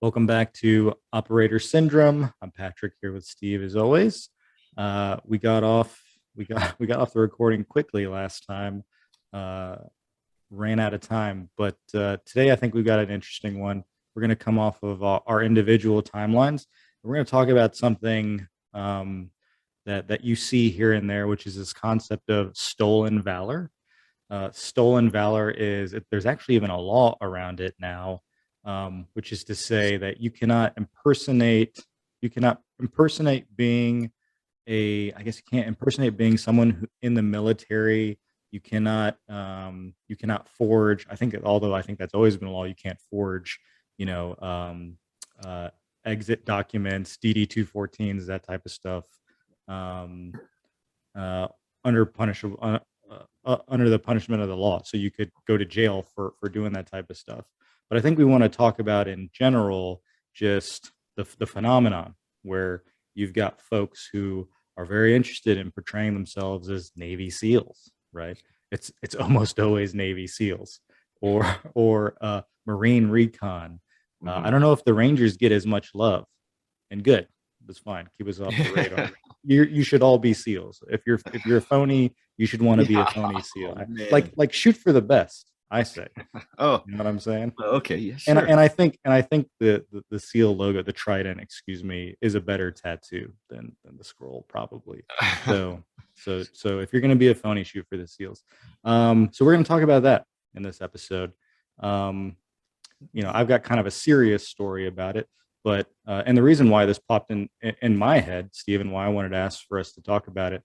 Welcome back to Operator Syndrome. I'm Patrick here with Steve as always. We got off the recording quickly last time. Ran out of time, but today I think we've got an interesting one. We're going to come off of our individual timelines. We're going to talk about something that you see here and there, which is this concept of stolen valor. Stolen valor is there's actually even a law around it now, which is to say that you cannot impersonate being I guess you can't impersonate being someone in the military. You cannot forge. Although I think that's always been a law, you can't forge, you know, uh, exit documents, DD 214s, that type of stuff, um, uh, under under the punishment of the law. So you could go to jail for doing that type of stuff. But I think we want to talk about in general just the phenomenon where you've got folks who are very interested in portraying themselves as Navy SEALs, right? It's almost always Navy SEALs or Marine Recon. I don't know if the Rangers get as much love, and good. That's fine. Keep us off the radar. You should all be SEALs. If you're a phony, you should want to be a phony SEAL. Like shoot for the best, I say. Oh, You know what I'm saying? okay. Yeah, And sure. I think the SEAL logo, the trident, excuse me, is a better tattoo than the scroll probably. So so if you're going to be a phony, shoot for the SEALs. So we're going to talk about that in this episode. Um, I've got kind of a serious story about it, but and the reason why this popped in my head, Stephen, why I wanted to ask for us to talk about it.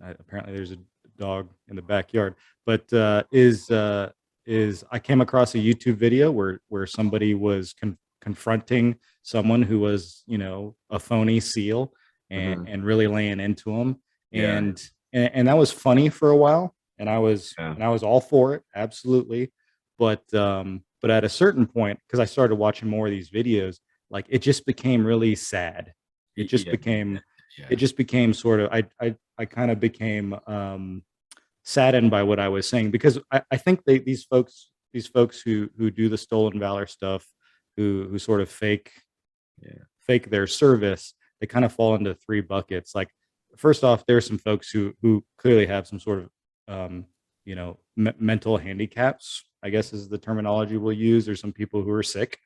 Apparently, there's a dog in the backyard, but is I came across a YouTube video where somebody was confronting someone who was, a phony SEAL and really laying into him, Yeah. and that was funny for a while, and Yeah. I was all for it, absolutely, but at a certain point, because I started watching more of these videos, like it just became really sad. It just Yeah. became it Yeah. just became sort of I kind of became saddened by what I was saying because I think these folks who do the stolen valor stuff, who sort of Yeah. fake their service, they kind of fall into three buckets. Like, first off, there's some folks who clearly have some sort of mental handicaps, I guess is the terminology we'll use. There's some people who are sick.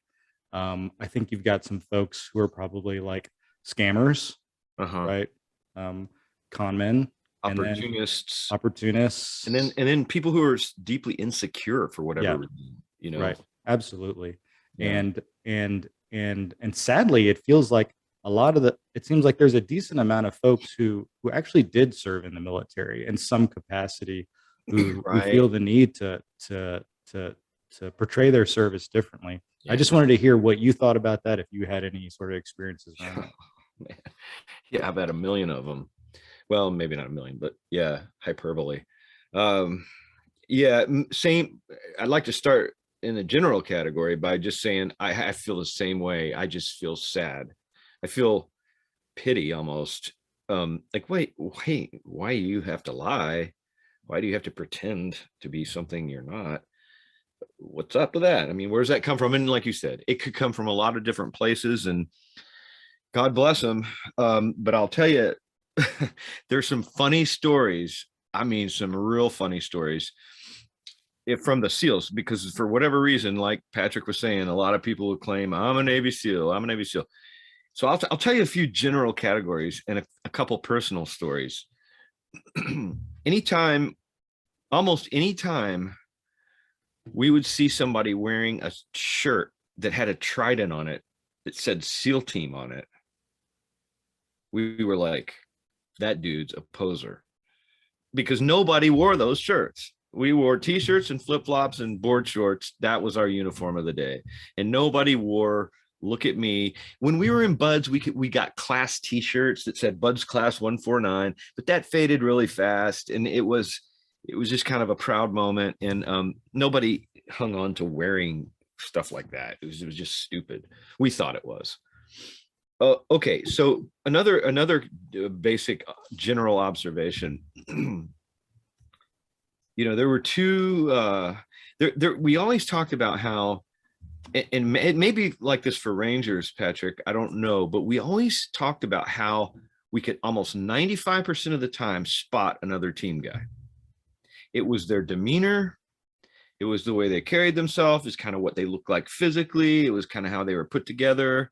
I think you've got some folks who are probably like scammers, Uh-huh. right? Con men, and then Opportunists. opportunists. And then people who are deeply insecure for whatever Yeah, reason. right. Absolutely. Yeah. And sadly, it feels like it seems like there's a decent amount of folks who actually did serve in the military in some capacity, who Right. feel the need to to portray their service differently. I Yeah. just wanted to hear what you thought about that, if you had any sort of experiences around that. Man. Yeah, I've had a million of them. Well, maybe not a million, but yeah, hyperbole. Um, yeah, same. I'd like to start in the general category by just saying I feel the same way. I just feel sad. I feel pity almost. Like, wait, why do you have to lie? Why do you have to pretend to be something you're not? What's up with that? I mean, where's that come from? And like you said, it could come from a lot of different places, and God bless them. But I'll tell you, there's some funny stories. I mean, some real funny stories from the SEALs, because for whatever reason, like Patrick was saying, a lot of people who claim I'm a Navy SEAL, I'm a Navy SEAL. So I'll tell you a few general categories and a couple personal stories. anytime, almost anytime we would see somebody wearing a shirt that had a trident on it that said SEAL team on it, we were like, that dude's a poser, because nobody wore those shirts. We wore t-shirts and flip-flops and board shorts. That was our uniform of the day. And nobody wore, look at me. When we were in Buds, we got class t-shirts that said Buds class 149, but that faded really fast. And it was just kind of a proud moment. And nobody hung on to wearing stuff like that. It was just stupid. We thought it was. Okay, so another basic general observation. There were two. We always talked about how and it may be like this for Rangers, Patrick, I don't know, but we always talked about how we could almost 95% of the time spot another team guy. It was their demeanor, it was the way they carried themselves, it's kind of what they looked like physically, it was kind of how they were put together,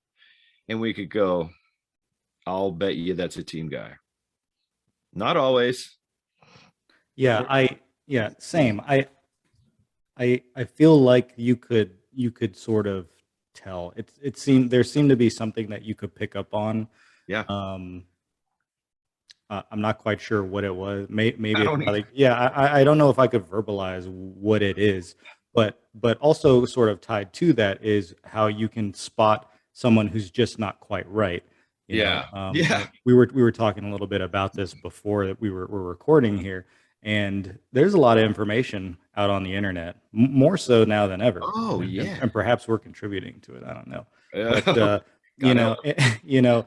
and we could go, I'll bet you that's a team guy. Not always. Yeah, same. I feel like you could sort of tell. It seemed there seemed to be something that you could pick up on. Yeah. Um, I'm not quite sure what it was. I Maybe it's don't probably, either. yeah. I don't know if I could verbalize what it is, but also sort of tied to that is how you can spot someone who's just not quite right. Yeah. Yeah. We were talking a little bit about this before that we're recording here, and there's a lot of information out on the internet, more so now than ever, Oh and, yeah. and perhaps we're contributing to it. I don't know, but you God help. know,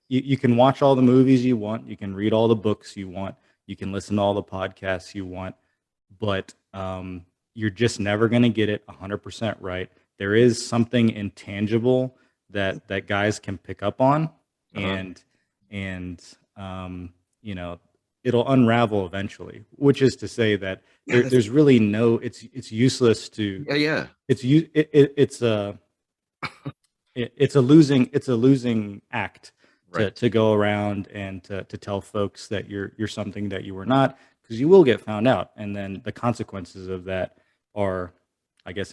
you can watch all the movies you want, you can read all the books you want, you can listen to all the podcasts you want, but you're just never going to get it 100% right. There is something intangible that guys can pick up on, Uh-huh. and um, you know it'll unravel eventually. Which is to say that Yeah, that's there's really no. It's useless to. yeah, yeah. It's it's a losing act Right. to go around and to tell folks that you're something that you were not, because you will get found out, and then the consequences of that are, I guess,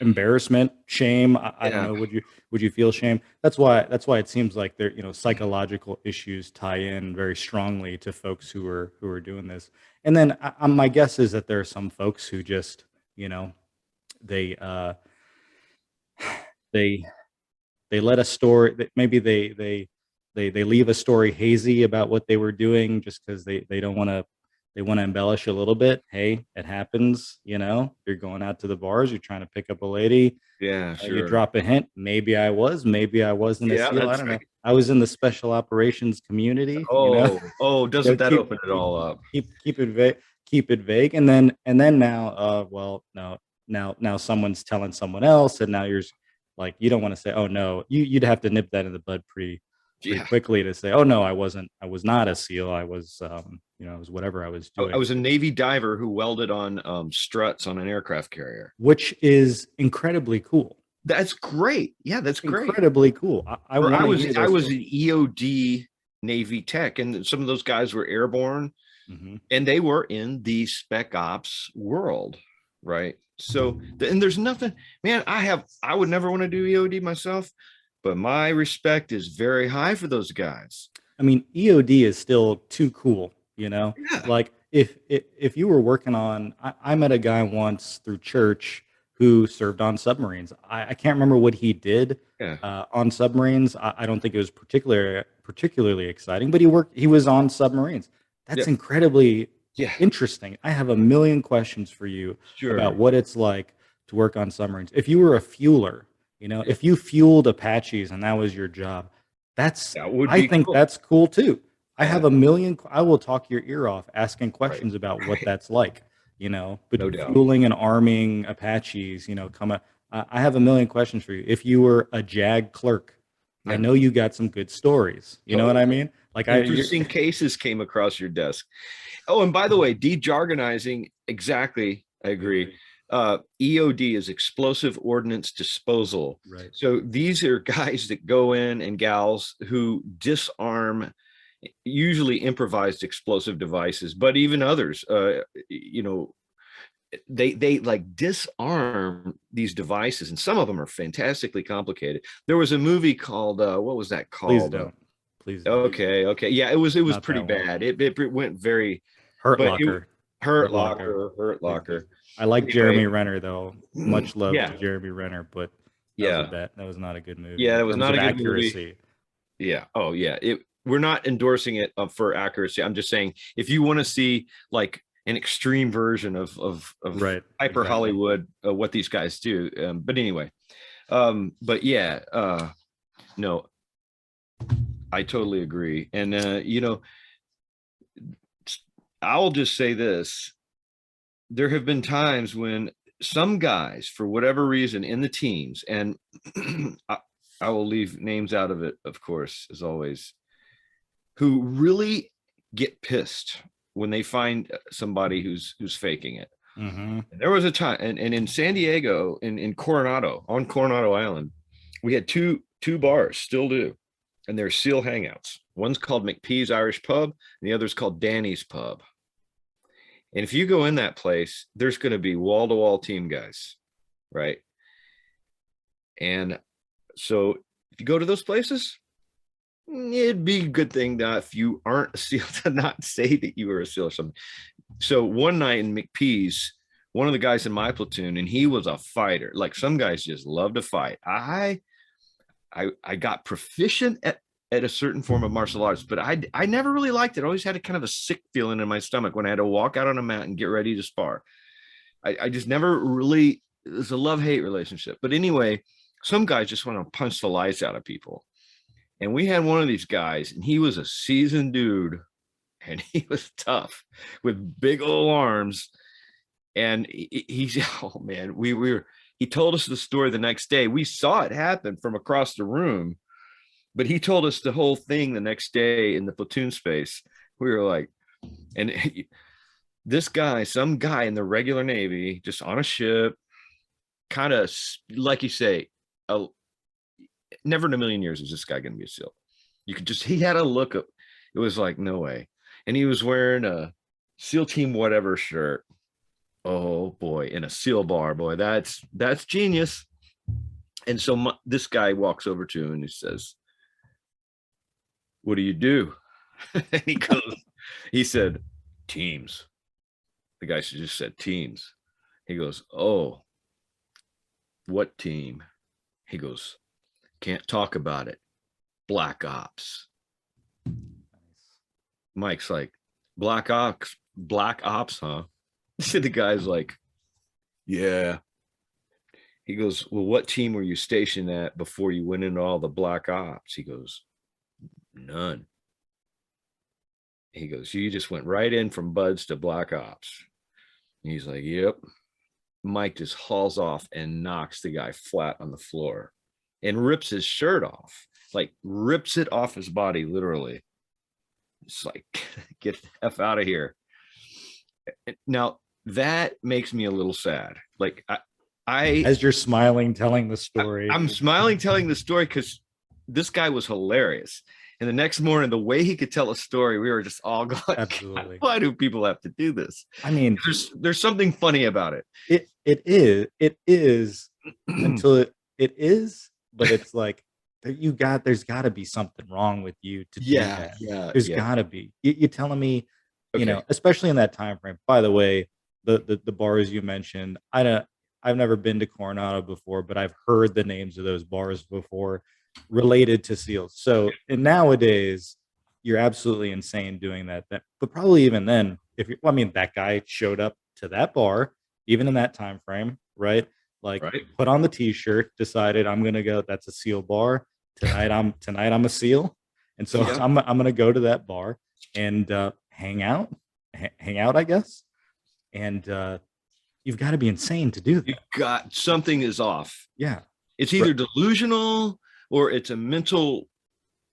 embarrassment, shame. I don't Yeah. know. Would you feel shame? That's why it seems like there, psychological issues tie in very strongly to folks who are doing this. And then my guess is that there are some folks who just, they they they let a story that maybe they leave a story hazy about what they were doing just because they don't want to, they want to embellish a little bit. Hey, it happens. You're going out to the bars, you're trying to pick up a lady, Yeah, you sure. drop a hint. Maybe I wasn't a Yeah, SEAL. I that's don't know. right. I was in the special operations community. Oh, doesn't that Keep open it all up? keep it vague, and then now, well, no, now someone's telling someone else, and now you're like, you don't want to say, oh no, you'd have to nip that in the bud pretty Yeah. quickly to say, oh no, I was not a SEAL. I was, I was whatever I was I doing, was a Navy diver who welded on struts on an aircraft carrier. which is incredibly cool. That's great. Yeah, that's great. Incredibly cool. I Or want to hear I those was stories. an EOD Navy tech, and some of those guys were airborne, Hmm. and they were in the spec ops world, right? So, and there's nothing, man. I would never want to do EOD myself, but my respect is very high for those guys. I mean, EOD is still too cool, you know? Yeah, Like if you were working on, I met a guy once through church who served on submarines. I can't remember what he did yeah, on submarines. I don't think it was particularly exciting, but he was on submarines. yeah, That's incredibly yeah. interesting. I have a million questions for you about Sure. what it's like to work on submarines. If you were a fueler, Yeah, if you fueled Apaches and that was your job, that's that would I be think cool. that's cool too. I Yeah, have a million. I will talk your ear off asking right, questions about what right. that's like. But No doubt. fueling and arming Apaches. Come up. I have a million questions for you. If you were a JAG clerk, I Yeah, know you got some good stories. You know what I totally. mean? Like Interesting cases came across your desk. Oh, and by the way, de-jargonizing, exactly. I agree. EOD is explosive ordnance disposal. right. So these are guys that go in and gals who disarm usually improvised explosive devices, but even others, they like disarm these devices, and some of them are fantastically complicated. There was a movie called what was that Please called? don't. Please don't. Okay, yeah, it was Not pretty that one. bad. It went very, Hurt but it Locker. Hurt Hurt Locker. Locker, Hurt Please. Locker. I like Anyway, Jeremy Renner though. Much love to yeah, Jeremy Renner, but yeah, that was not a good movie yeah. in It was terms not of a good movie. accuracy. Yeah. Oh, yeah. We're not endorsing it for accuracy. I'm just saying if you want to see like an extreme version of Right. hyper Exactly. Hollywood, what these guys do. But anyway, but yeah, no, I totally agree. And I'll just say this: there have been times when some guys, for whatever reason, in the teams, and I will leave names out of it, of course, as always, who really get pissed when they find somebody who's faking it. Mm-hmm. There was a time, and in San Diego, in Coronado, on Coronado Island, we had two bars, still do, and they're SEAL hangouts. One's called McPee's Irish Pub, and the other's called Danny's Pub. And if you go in that place, there's going to be wall-to-wall team guys, right? And so if you go to those places, it'd be a good thing that if you aren't a SEAL to not say that you were a SEAL or something. So one night in McPee's, one of the guys in my platoon, and he was a fighter. Like, some guys just love to fight. I got proficient at a certain form of martial arts, but I never really liked it. I always had a kind of a sick feeling in my stomach when I had to walk out on a mat and get ready to spar. I just never really, it was a love-hate relationship. But anyway, some guys just want to punch the lights out of people. And we had one of these guys, and he was a seasoned dude, and he was tough with big old arms. And he's, oh man, he told us the story the next day. We saw it happen from across the room, but he told us the whole thing the next day in the platoon space. We were like, and this guy, some guy in the regular Navy, just on a ship, kind of like you say, never in a million years is this guy going to be a SEAL. You could just, he had a look of, it was like, no way. And he was wearing a SEAL Team whatever shirt. Oh boy, in a SEAL bar, boy, that's genius. And so this guy walks over to him and he says, "What do you do?" And he said, "Teams." The guy just said, "Teams." He goes, "Oh, what team?" He goes, "Can't talk about it. Black Ops." Mike's like, Black Ops, huh? So the guy's like, "Yeah." He goes, "Well, what team were you stationed at before you went into all the Black Ops?" He goes, "None." He goes, "You just went right in from Buds to Black Ops." And he's like, "Yep." Mike just hauls off and knocks the guy flat on the floor and rips his shirt off, like rips it off his body, literally. It's like, get the F out of here. Now, that makes me a little sad. Like, as you're smiling, telling the story, I'm smiling, telling the story because this guy was hilarious. And the next morning, the way he could tell a story, we were just all going, absolutely. Why do people have to do this? I mean, there's something funny about it. It is until it is, but it's like, there's got to be something wrong with you to do that. There's got to be. You're telling me, you know, especially in that time frame. By the way, the bars you mentioned, I've never been to Coronado before, but I've heard the names of those bars before related to SEALs. So, and nowadays, you're absolutely insane doing that. But probably even then, I mean, that guy showed up to that bar, even in that time frame, right? Like, put on the T-shirt, decided I'm gonna go. That's a SEAL bar tonight. I'm a SEAL, and so I'm gonna go to that bar and hang out, I guess. And you've got to be insane to do that. You got something is off. Yeah, it's either delusional or it's a mental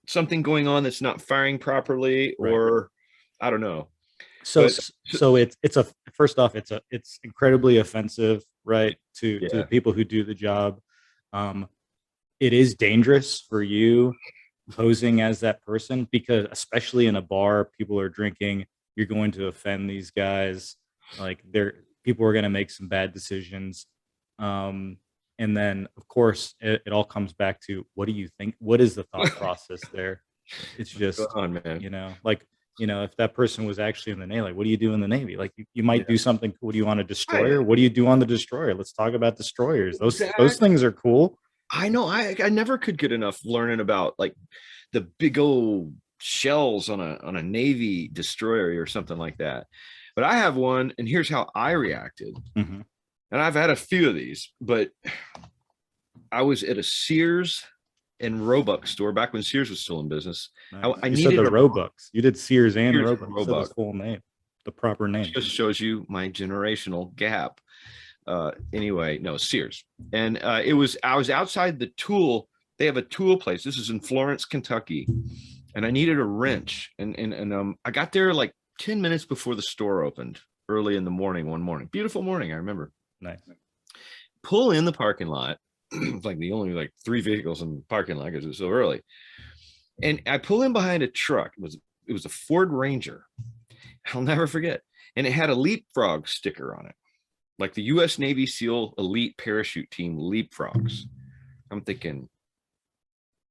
something going on that's not firing properly, or I don't know. So it's a, first off, it's incredibly offensive, right, to the people who do the job. It is dangerous for you posing as that person, because especially in a bar, people are drinking. You're going to offend these guys. Like, people are going to make some bad decisions. And then, of course, it all comes back to, what do you think? What is the thought process there? It's just, man. You know, like, you know, if that person was actually in the Navy, like, what do you do in the Navy? Like, you might do something cool. Do you want a destroyer? What do you do on the destroyer? Let's talk about destroyers. Those things are cool. I know. I never could get enough learning about, like, the big old shells on a Navy destroyer or something like that. But I have one, and here's how I reacted. Mm-hmm. And I've had a few of these, but I was at a Sears and Roebuck store back when Sears was still in business. Nice. I needed the Roebucks. You did Sears and Roebuck. Roebuck. The full name, the proper name. Just shows you my generational gap. Anyway, no, Sears. And I was outside the tool. They have a tool place. This is in Florence, Kentucky. And I needed a wrench. And I got there like 10 minutes before the store opened, early in the morning, one morning. Beautiful morning, I remember. Nice. Pull in the parking lot. It's like the only like 3 vehicles in the parking lot because it was so early. And I pull in behind a truck. It was a Ford Ranger. I'll never forget. And it had a leapfrog sticker on it, like the U.S. Navy SEAL elite parachute team leapfrogs. I'm thinking,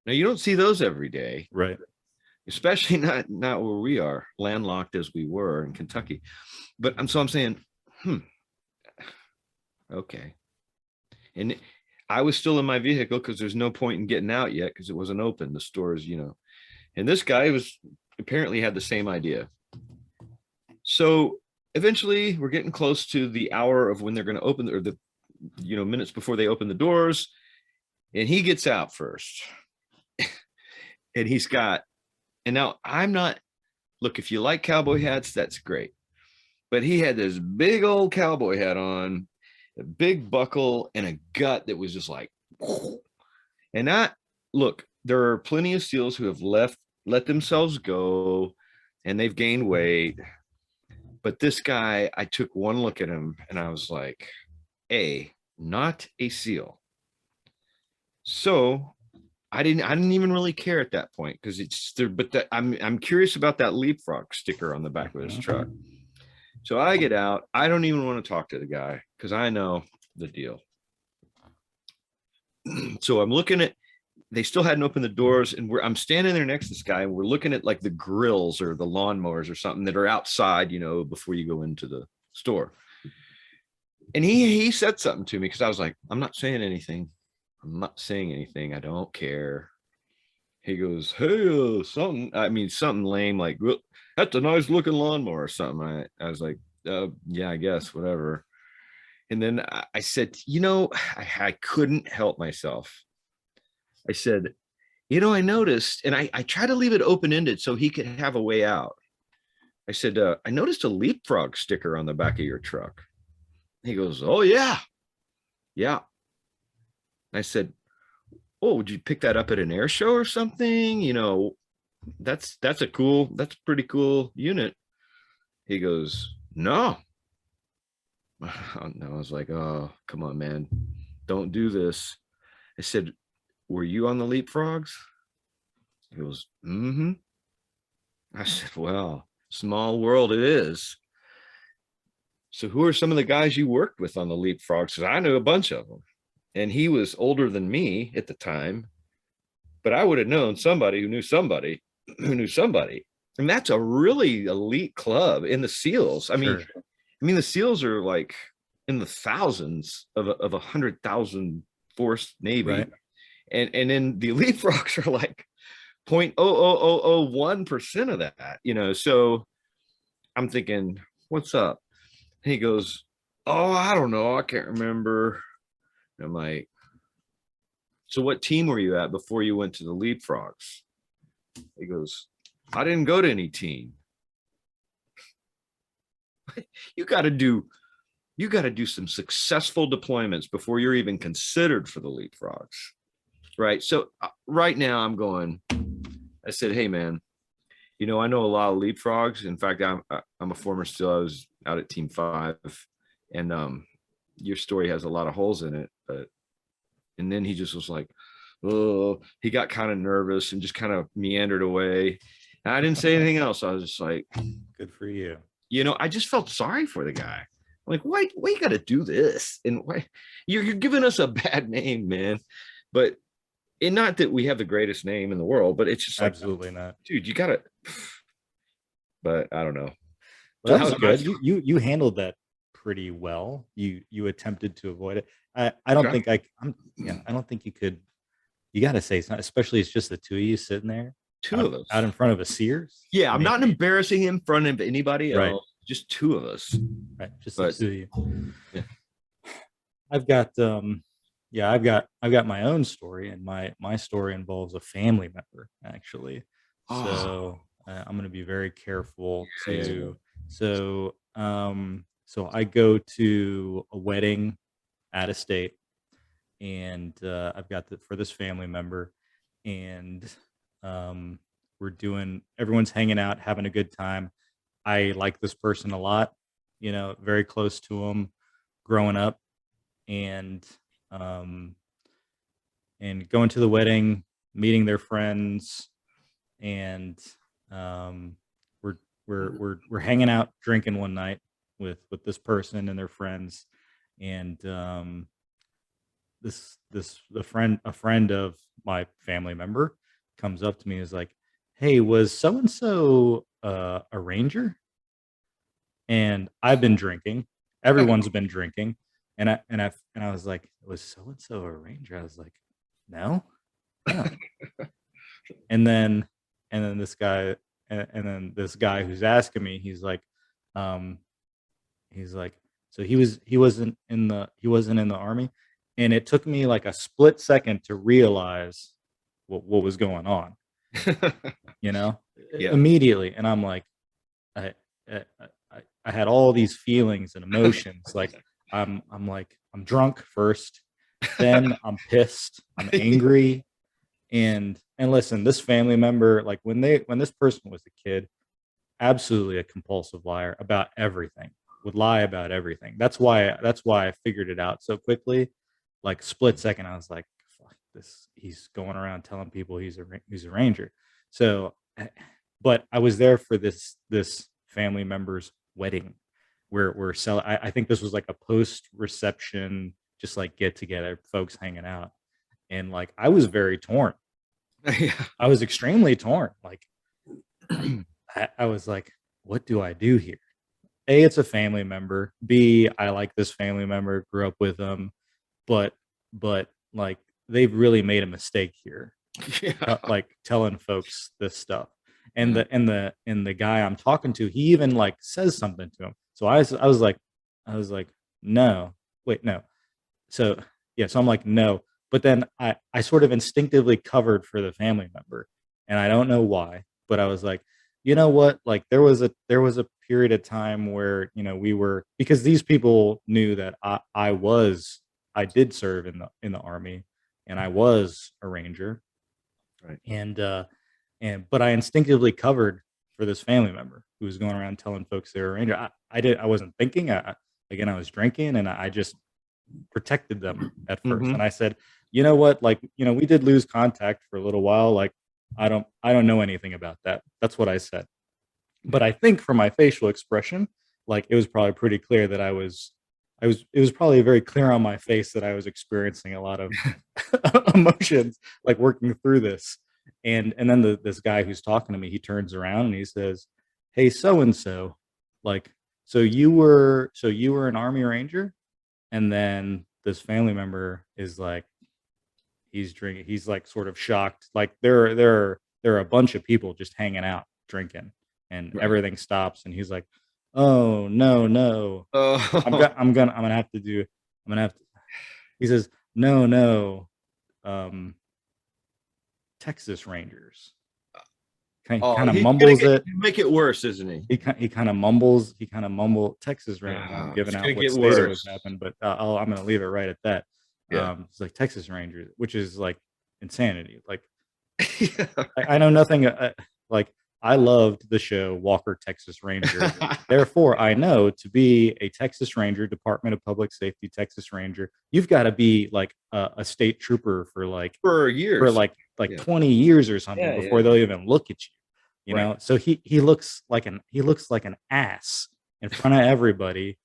now you don't see those every day, Right. especially not where we are, landlocked as we were in Kentucky. But I'm saying, okay. And I was still in my vehicle because there's no point in getting out yet because it wasn't open. The stores, and this guy was apparently had the same idea. So eventually we're getting close to the hour of when they're going to open, or the minutes before they open the doors, and he gets out first. And and now I'm not, look, if you like cowboy hats, that's great, but he had this big old cowboy hat on, a big buckle, and a gut that was just like, and look, there are plenty of SEALs who have let themselves go and they've gained weight. But this guy, I took one look at him and I was like, not a SEAL. So I didn't even really care at that point because it's there, but I'm curious about that leapfrog sticker on the back of his truck. So I get out. I don't even want to talk to the guy because I know the deal. So I'm looking at, they still hadn't opened the doors, and I'm standing there next to this guy, and we're looking at like the grills or the lawnmowers or something that are outside, before you go into the store. And he said something to me because I was like, I'm not saying anything. I don't care. He goes, hey, something lame, like, well, that's a nice looking lawnmower or something. I was like, yeah, I guess, whatever. And then I said, I couldn't help myself. I said, I noticed, and I tried to leave it open-ended so he could have a way out. I said, I noticed a leapfrog sticker on the back of your truck. He goes, oh, yeah. Yeah. I said, oh, would you pick that up at an air show or something? That's a pretty cool unit. He goes, no. No, I was like, oh, come on, man. Don't do this. I said, were you on the leapfrogs? He goes, mm-hmm. I said, well, small world it is. So who are some of the guys you worked with on the leapfrogs? Because I knew a bunch of them. And he was older than me at the time. But I would have known somebody who knew somebody who knew somebody. And that's a really elite club in the SEALs. I mean, the SEALs are like in the thousands of 100,000 force Navy. Right. And then the elite frogs are like 0.00001% of that, so I'm thinking, what's up? And he goes, oh, I don't know, I can't remember. And I'm like, so what team were you at before you went to the leapfrogs? He goes, I didn't go to any team. You got to do some successful deployments before you're even considered for the leapfrogs. Right. So right now I'm going, I said, hey, man, I know a lot of leapfrogs. In fact, I'm a former SEAL. I was out at Team 5, and your story has a lot of holes in it. And then he just was like, oh, he got kind of nervous and just kind of meandered away. And I didn't say anything else. I was just like, good for you. I just felt sorry for the guy. I'm like, why you got to do this? And why you're giving us a bad name, man. But and not that we have the greatest name in the world, but it's just like, absolutely not, dude, you gotta. But I don't know. Well, that was good. You handled that pretty well. You attempted to avoid it. I don't think I don't think you could. You got to say something, especially it's just the two of you sitting there, two of us out in front of a Sears. Yeah, I'm not embarrassing him in front of anybody else. Right. Just two of us. Right, just the two of you. Yeah. I've got my own story, and my story involves a family member, actually. So I'm going to be very careful to. So I go to a wedding out of state, and I've got for this family member, and um, everyone's hanging out, having a good time. I like this person a lot, very close to them growing up, and um, going to the wedding, meeting their friends, and um, we're we're hanging out, drinking one night with this person and their friends, and this a friend of my family member comes up to me and is like, "Hey, was so and so a ranger?" And I've been drinking. Everyone's been drinking, and I was like, "Was so and so a ranger?" I was like, "No, no." And then and then this guy and then this guy who's asking me, um, he's like, "So he wasn't in the army," and it took me like a split second to realize what was going on, Yeah. immediately, and I'm like, I, I had all these feelings and emotions. Like I'm like I'm drunk first, then I'm pissed, I'm angry, and listen, this family member, like when this person was a kid, absolutely a compulsive liar about everything. Would lie about everything. That's why I figured it out so quickly. Like split second, I was like, "Fuck this." He's going around telling people he's a ranger. So, but I was there for this family member's wedding, where I think this was like a post reception, just like get together, folks hanging out, and like I was very torn. Yeah. I was extremely torn. Like I was like, what do I do here? A, it's a family member. B, I like this family member, grew up with them, but like they've really made a mistake here, Yeah. like telling folks this stuff. And Yeah. the guy I'm talking to, he even like says something to him. So I was like, no, wait, no. So yeah, so I'm like, no. But then I sort of instinctively covered for the family member. And I don't know why, but I was like, you know what? Like there was a period of time where, we were, because these people knew that I did serve in the army, and I was a ranger, Right. but I instinctively covered for this family member who was going around telling folks they were a ranger. I wasn't thinking. Again, I was drinking, and I just protected them at first. Hmm. And I said, you know what? Like, we did lose contact for a little while. Like, I don't know anything about that. That's what I said. But I think from my facial expression, like it was probably pretty clear that it was probably very clear on my face that I was experiencing a lot of emotions, like working through this. And then this guy who's talking to me, he turns around and he says, "Hey, so and so, like, so you were an Army Ranger?" And then this family member is like, he's drinking, he's like sort of shocked. Like there are a bunch of people just hanging out drinking, and Right. everything stops, and he's like, "Oh no, no. Oh. I'm gonna have to do I'm gonna have to." He says, "No, no, um, Texas Rangers." He Oh, kind of he's gonna mumbles it. make it worse, isn't he? He kind of mumble Texas Rangers. I'm It's giving out gonna what get state it was worse. happened, but I'm going to leave it right at that. Yeah. It's like Texas Rangers, which is like insanity. Like Yeah. I know nothing. Like I loved the show Walker Texas Ranger. Therefore, I know to be a Texas Ranger, Department of Public Safety Texas Ranger, you've got to be like a state trooper for For for years. like Yeah. 20 years or something Yeah. Yeah. before they'll even look at you. Right. So he looks like an ass in front of everybody.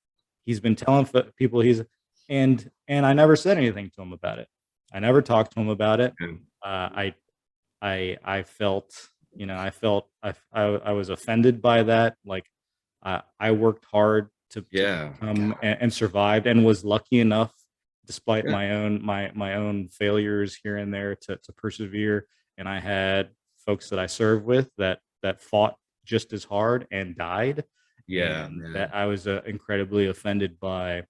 He's been telling people and I never said anything to him about it. I never talked to him about it. And I I felt, I was offended by that. Like I worked hard to yeah. become God. and survived, and was lucky enough, despite Yeah. my own failures here and there, to persevere. And I had folks that I served with that fought just as hard and died, Yeah, and that man. I was incredibly offended by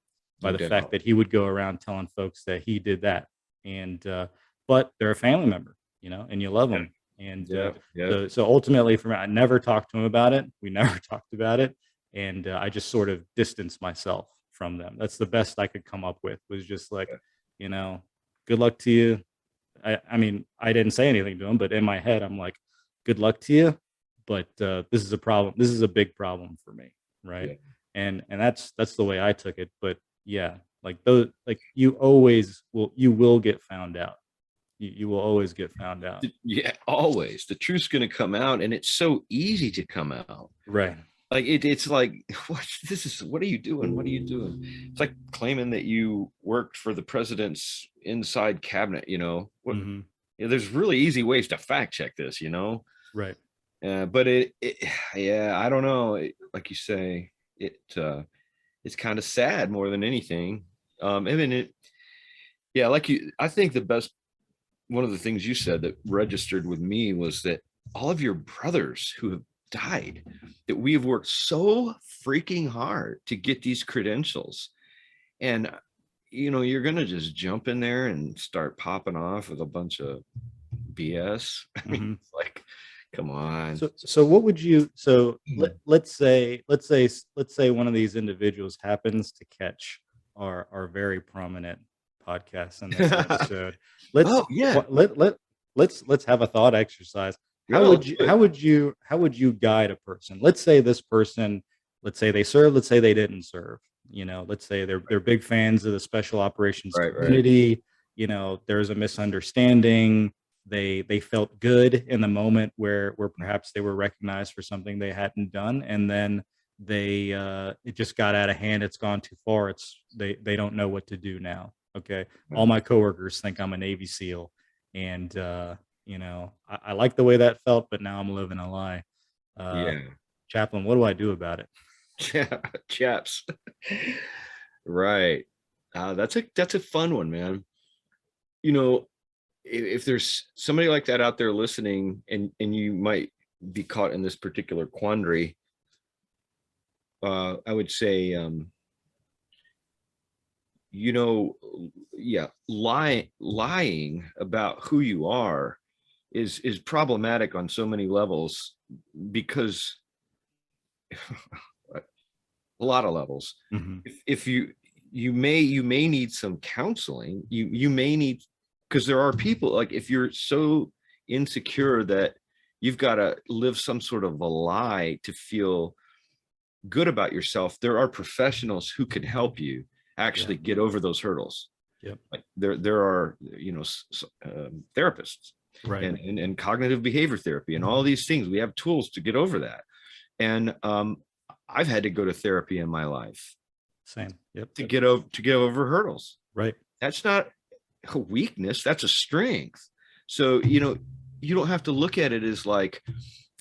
No the fact doubt. that he would go around telling folks that he did that. And but they're a family member, and you love Yeah. them. And Yeah. Yeah. so ultimately, for me, I never talked to him about it. We never talked about it, and I just sort of distanced myself from them. That's the best I could come up with, was just like, you know, good luck to you. I mean, I didn't say anything to him, but in my head, I'm like, good luck to you. But this is a problem. This is a big problem for me. Right. Yeah. And that's the way I took it. But yeah, like those, like you will get found out. You will always get found out. Yeah, always. The truth's going to come out, and it's so easy to come out. Right. Like it's like, what are you doing? What are you doing? It's like claiming that you worked for the president's inside cabinet, what, Hmm. there's really easy ways to fact check this, Right. but yeah, I don't know. Like you say, it's kind of sad more than anything. I mean, yeah, I think one of the things you said that registered with me was that all of your brothers who have died, that we have worked so freaking hard to get these credentials, and you're going to just jump in there and start popping off with a bunch of BS. I mean, it's like, come on. So what would you, let's say one of these individuals happens to catch our very prominent podcast in this episode. Let's have a thought exercise. How would you guide a person? Let's say this person, let's say they served, let's say they didn't serve. Let's say they're big fans of the special operations community. There's a misunderstanding. They felt good in the moment where perhaps they were recognized for something they hadn't done, and then it just got out of hand. It's gone too far. They don't know what to do now. Okay. All my coworkers think I'm a Navy SEAL, and I like the way that felt, but now I'm living a lie. Yeah. Chaplain, what do I do about it? Yeah, chaps. Right. That's a fun one, man. If there's somebody like that out there listening, and you might be caught in this particular quandary, I would say, yeah, lying about who you are is problematic on so many levels, because a lot of levels. Mm-hmm. If you may need some counseling, you may need, because there are people, like, if you're so insecure that you've got to live some sort of a lie to feel good about yourself, there are professionals who can help you actually get over those hurdles. Yep. Like there are therapists, right, and cognitive behavior therapy, and all these things. We have tools to get over that. And I've had to go to therapy in my life. Same. Yep. To get over hurdles. Right. That's not a weakness, that's a strength. So you don't have to look at it as like,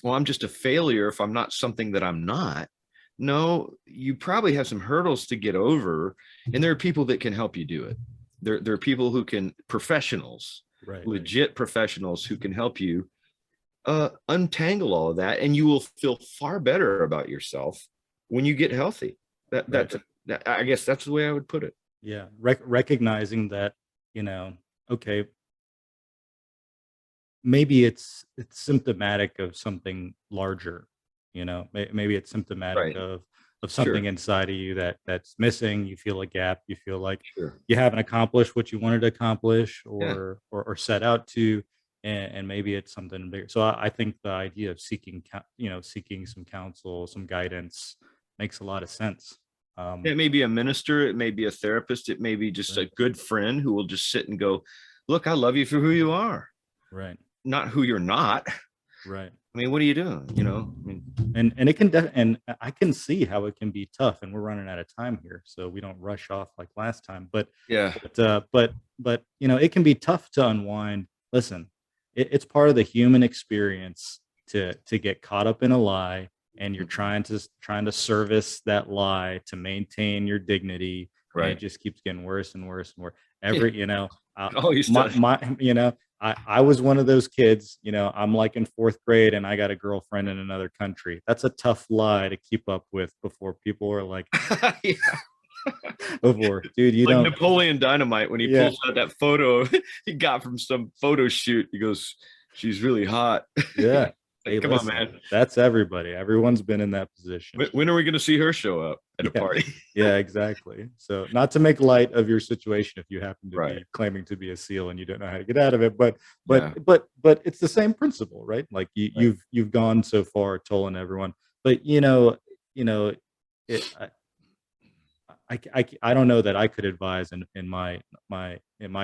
well, I'm just a failure if I'm not something that I'm not. No, you probably have some hurdles to get over, and there are people that can help you do it. There are people who can, professionals, legit professionals, who can help you untangle all of that, and you will feel far better about yourself when you get healthy. I guess that's the way I would put it. Yeah, recognizing that, okay, maybe it's symptomatic of something larger. Maybe it's symptomatic of something inside of you that's missing. You feel a gap. You feel like you haven't accomplished what you wanted to accomplish, or set out to, and maybe it's something bigger. So I think the idea of seeking some counsel, some guidance, makes a lot of sense. It may be a minister, it may be a therapist, it may be just a good friend who will just sit and go, look, I love you for who you are, right? Not who you're not, right? I mean, what are you doing? And it can and I can see how it can be tough, and we're running out of time here, so we don't rush off like last time. But but it can be tough to unwind. Listen, it's part of the human experience to get caught up in a lie, and you're trying to service that lie to maintain your dignity, and it just keeps getting worse and worse and worse. I was one of those kids. I'm like in 4th grade, and I got a girlfriend in another country. That's a tough lie to keep up with before people are like, before, dude, you like don't. Napoleon Dynamite, when he pulls out that photo he got from some photo shoot, he goes, she's really hot. Yeah. Hey, Come on, listen, man. that's everybody. Everyone's been in that position. When are we going to see her show up at a Yeah. party? Yeah, exactly. So not to make light of your situation if you happen to Right. be claiming to be a SEAL and you don't know how to get out of it, but Yeah. it's the same principle, right? Like Right. you've gone so far telling everyone, but you know, it, I don't know that I could advise in my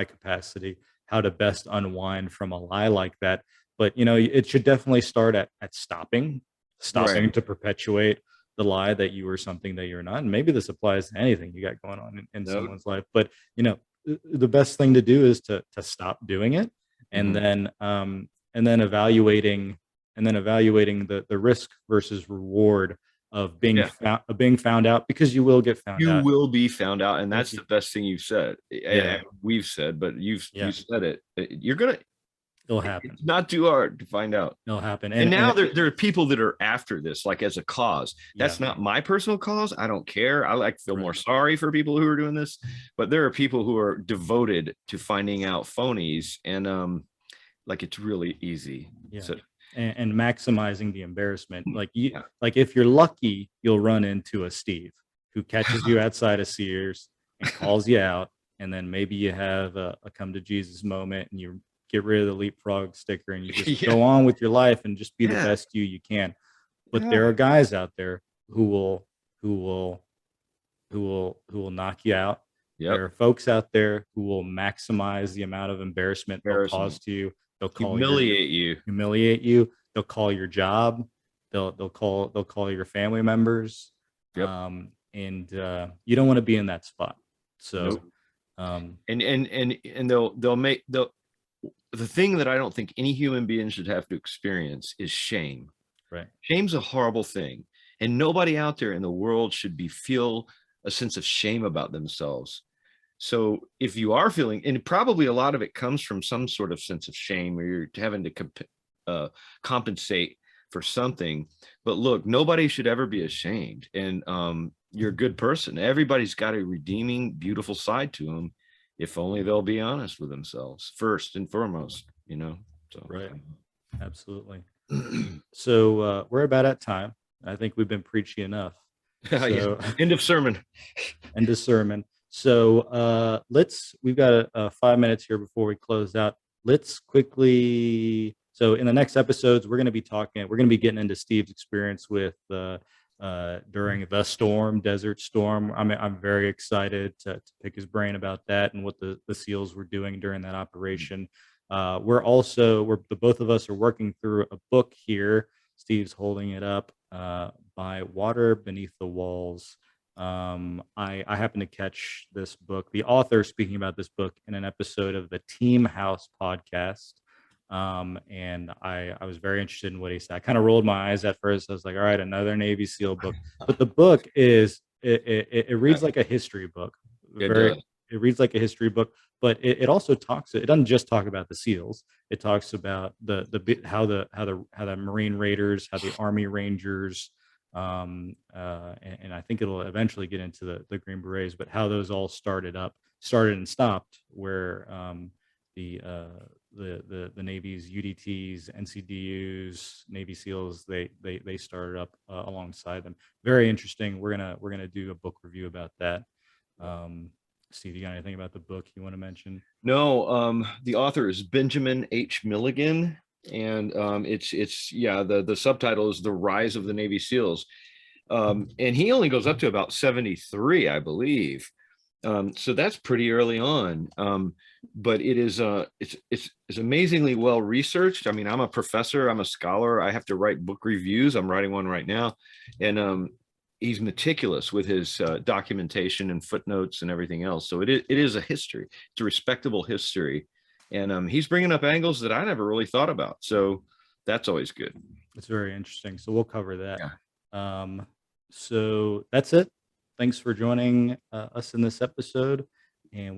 capacity how to best unwind from a lie like that. But it should definitely start at stopping Right. to perpetuate the lie that you were something that you're not. And maybe this applies to anything you got going on in No. someone's life. But the best thing to do is to stop doing it, and Mhm. then evaluating the risk versus reward of Yeah. being found out, because you will get found You out. will be found out, and If that's you, the best thing you've said. yeah, We've said, but you yeah, said it. You're gonna. it'll happen. It's not too hard to find out. It'll happen. And And now there are people that are after this, like as a cause. yeah, That's not my personal cause. I don't care. I like feel more right. sorry for people who are doing this, but there are people who are devoted to finding out phonies, and like it's really easy. Yeah. So And maximizing the embarrassment. yeah. Like if you're lucky, you'll run into a Steve who catches you outside of Sears and calls you out. And then maybe you have a come to Jesus moment and you get rid of the leapfrog sticker and you just Yeah. go on with your life and just be the Yeah. best you can. But Yeah. there are guys out there who will who will knock you out. There Yep. are folks out there who will maximize the amount of embarrassment they'll cause Embarrassment. to you. They'll Humiliate you. humiliate you. They'll call your job. They'll call your family members. Yep. And you don't want to be in that spot. So Nope. um, And they'll the thing that I don't think any human being should have to experience is shame. right. Shame's a horrible thing, and nobody out there in the world should be feel a sense of shame about themselves. So if you are feeling, and probably a lot of it comes from some sort of sense of shame where you're having to compensate for something. But look, nobody should ever be ashamed, and you're a good person. Everybody's got a redeeming, beautiful side to them, if only they'll be honest with themselves first and foremost. So Right. Absolutely. So we're about at time. I think we've been preachy enough. yeah. So End of sermon. end of sermon. So we've got 5 minutes here before we close out. Let's quickly. So in the next episodes, we're going to be getting into Steve's experience with during the storm, Desert Storm. I'm very excited to pick his brain about that and what the SEALs were doing during that operation. The both of us are working through a book here. Steve's holding it up, by Water Beneath the Walls. I happened to catch this book, the author speaking about this book in an episode of the Team House podcast. And I was very interested in what he said. I kind of rolled my eyes at first. I was like, all right, another Navy SEAL book. But the book it reads like a history book. It does. It reads like a history book, but it also it doesn't just talk about the SEALs. It talks about how the Marine Raiders, how the Army Rangers, and I think it'll eventually get into the Green Berets, but how those all started and stopped, where the Navy's UDTs, NCDUs, Navy SEALs, they started up alongside them. Very interesting. We're gonna do a book review about that. Steve, you got anything about the book you want to mention? No, the author is Benjamin H. Milligan, and it's yeah, the subtitle is The Rise of the Navy SEALs. And he only goes up to about 73, I believe. So that's pretty early on. But it is it's amazingly well researched. I mean, I'm a professor, I'm a scholar, I have to write book reviews. I'm writing one right now, and he's meticulous with his documentation and footnotes and everything else. So it is a history. It's a respectable history, and he's bringing up angles that I never really thought about. So that's always good. It's very interesting. So we'll cover that. Yeah. So that's it. Thanks for joining us in this episode, and